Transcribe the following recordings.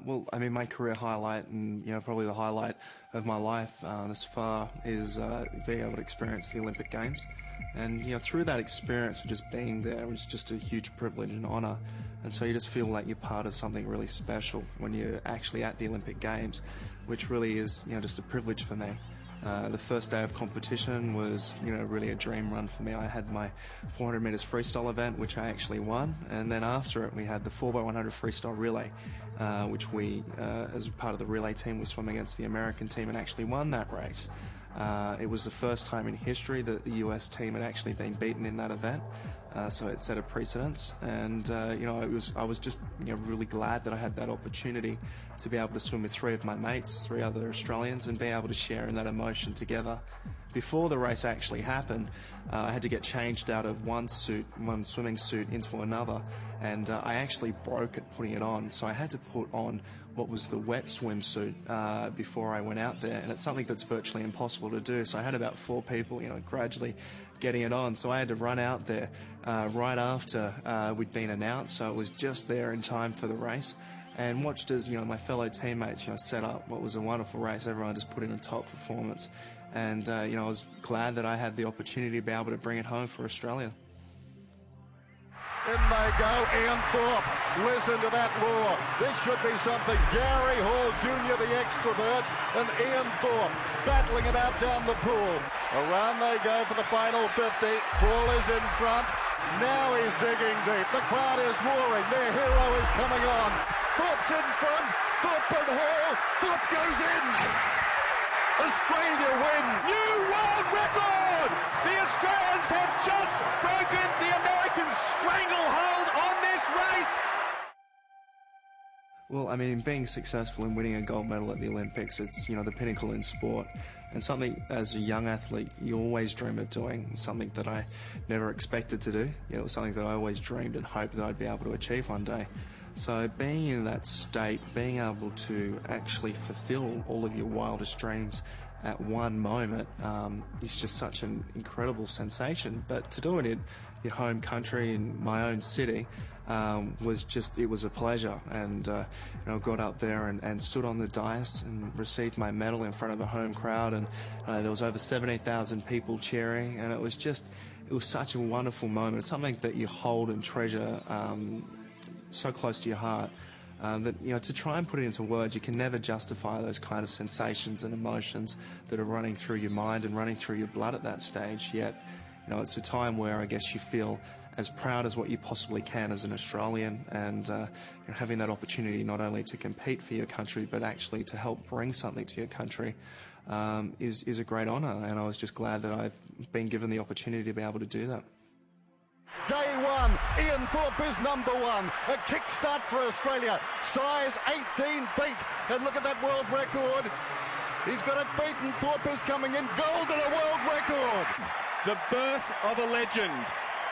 Well, I mean, my career highlight and, probably the highlight of my life thus far is being able to experience the Olympic Games. And, through that experience of just being there was just a huge privilege and honour. And so you just feel like you're part of something really special when you're actually at the Olympic Games, which really is, just a privilege for me. The first day of competition was, really a dream run for me. I had my 400 metres freestyle event, which I actually won, and then after it we had the 4x100 freestyle relay, which we, as part of the relay team, we swam against the American team and actually won that race. It was the first time in history that the US team had actually been beaten in that event, so it set a precedence. And I was just really glad that I had that opportunity to be able to swim with three of my mates, three other Australians, and be able to share in that emotion together. Before the race actually happened, I had to get changed out of one swimming suit into another, and I actually broke it putting it on, so I had to put on what was the wet swimsuit before I went out there, and it's something that's virtually impossible to do. So I had about 4 people, gradually getting it on. So I had to run out there right after we'd been announced, so it was just there in time for the race, and watched as my fellow teammates set up what was a wonderful race. Everyone just put in a top performance, and I was glad that I had the opportunity to be able to bring it home for Australia. In they go, Ian Thorpe. Listen to that roar. This should be something. Gary Hall Jr., the extrovert, and Ian Thorpe battling it out down the pool. Around they go for the final 50. Paul is in front. Now he's digging deep. The crowd is roaring. Their hero is coming on. Thorpe's in front. Thorpe and Hall. Thorpe goes in. Australia win. New world record. The Australians have just broken the American stranglehold on this race. Well, I mean, being successful in winning a gold medal at the Olympics, it's, the pinnacle in sport. And something, as a young athlete, you always dream of doing. Something that I never expected to do. It was something that I always dreamed and hoped that I'd be able to achieve one day. So being in that state, being able to actually fulfill all of your wildest dreams at one moment is just such an incredible sensation. But to do it in your home country, in my own city, it was a pleasure. And I got up there and stood on the dais and received my medal in front of a home crowd, and there was over 17,000 people cheering, and it was such a wonderful moment. It's something that you hold and treasure so close to your heart. That to try and put it into words, you can never justify those kind of sensations and emotions that are running through your mind and running through your blood at that stage. Yet, it's a time where I guess you feel as proud as what you possibly can as an Australian, and having that opportunity not only to compete for your country but actually to help bring something to your country is a great honour, and I was just glad that I've been given the opportunity to be able to do that. Day one, Ian Thorpe is number one. A kickstart for Australia. Size 18 feet. And look at that world record. He's got it beaten. Thorpe is coming in. Gold and a world record. The birth of a legend.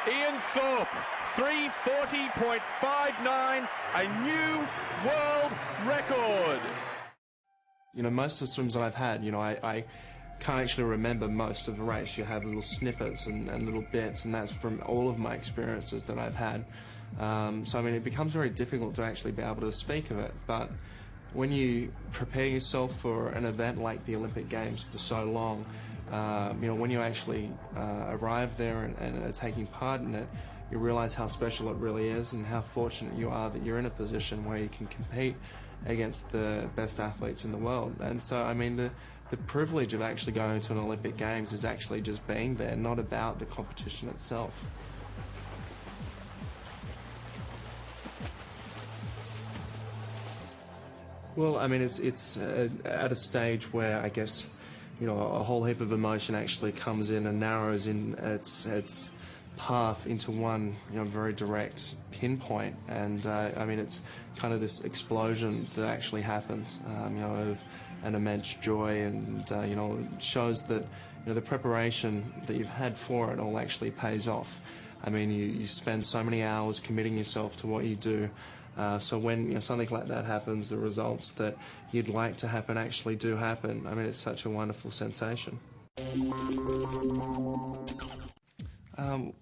Ian Thorpe, 3:40.59, a new world record. Most of the swims that I've had, I can't actually remember most of the race. You have little snippets and little bits, and that's from all of my experiences that I've had. So, it becomes very difficult to actually be able to speak of it. But when you prepare yourself for an event like the Olympic Games for so long, when you actually arrive there and are taking part in it, you realise how special it really is and how fortunate you are that you're in a position where you can compete against the best athletes in the world. And so, the privilege of actually going to an Olympic Games is actually just being there, not about the competition itself. Well, it's at a stage where I guess, a whole heap of emotion actually comes in and narrows in its path into one, very direct pinpoint, and it's kind of this explosion that actually happens, of an immense joy, and it shows that the preparation that you've had for it all actually pays off. You spend so many hours committing yourself to what you do, so when something like that happens, the results that you'd like to happen actually do happen. It's such a wonderful sensation.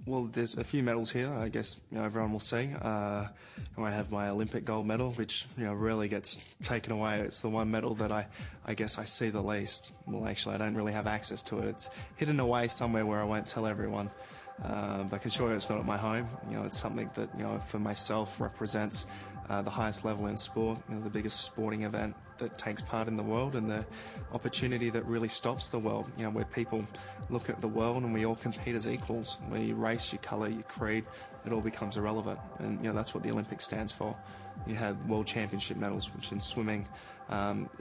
Well, there's a few medals here. I guess everyone will see. I have my Olympic gold medal, which rarely gets taken away. It's the one medal that I guess I see the least. Well, actually, I don't really have access to it. It's hidden away somewhere where I won't tell everyone. But I can assure you it's not at my home. It's something that for myself represents the highest level in sport. The biggest sporting event that takes part in the world, and the opportunity that really stops the world. Where people look at the world and we all compete as equals. Where your race, your colour, your creed, it all becomes irrelevant. And that's what the Olympics stands for. You have world championship medals, which in swimming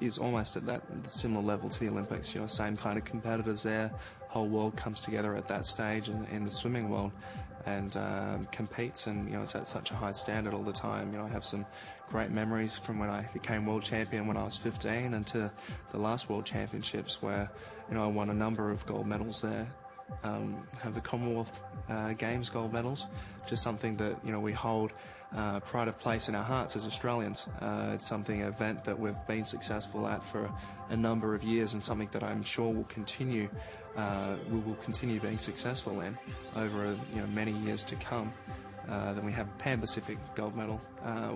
is almost at that similar level to the Olympics. Same kind of competitors there. Whole world comes together at that stage in the swimming world and competes, and it's at such a high standard all the time. I have some great memories from when I became world champion when I was 15 and to the last world championships where I won a number of gold medals there. Have the Commonwealth Games gold medals, just something that we hold pride of place in our hearts as Australians. It's an event that we've been successful at for a number of years, and something that I'm sure will continue. We will continue being successful in over many years to come. Then we have Pan-Pacific gold medal,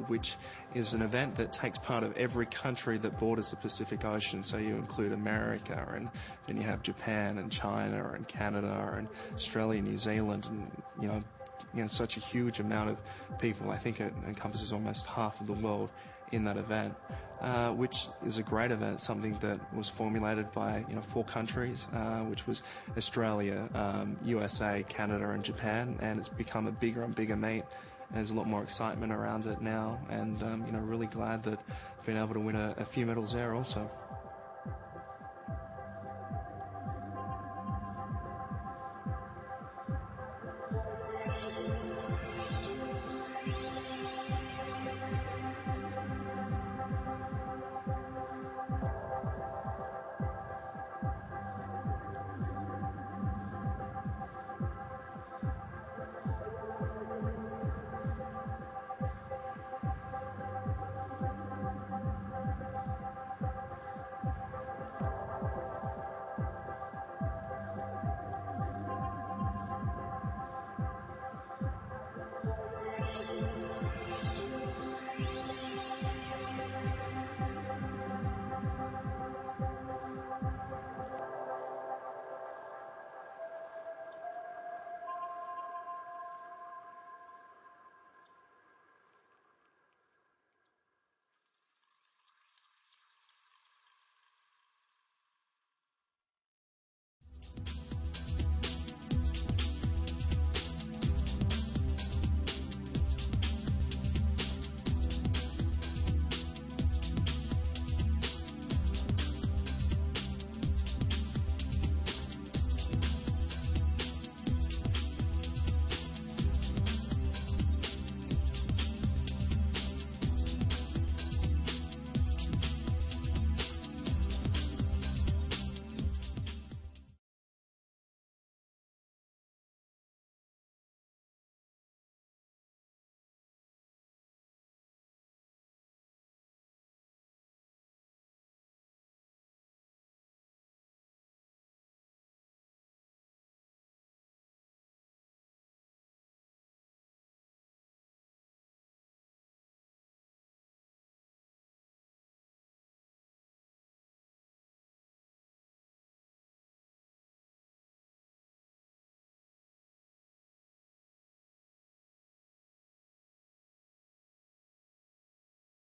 which is an event that takes part of every country that borders the Pacific Ocean. So you include America, and then you have Japan and China and Canada and Australia, New Zealand, and such a huge amount of people. I think it encompasses almost half of the world in that event, which is a great event, something that was formulated by 4 countries, which was Australia, USA, Canada and Japan, and it's become a bigger and bigger meet. There's a lot more excitement around it now, and really glad that I've been able to win a few medals there also.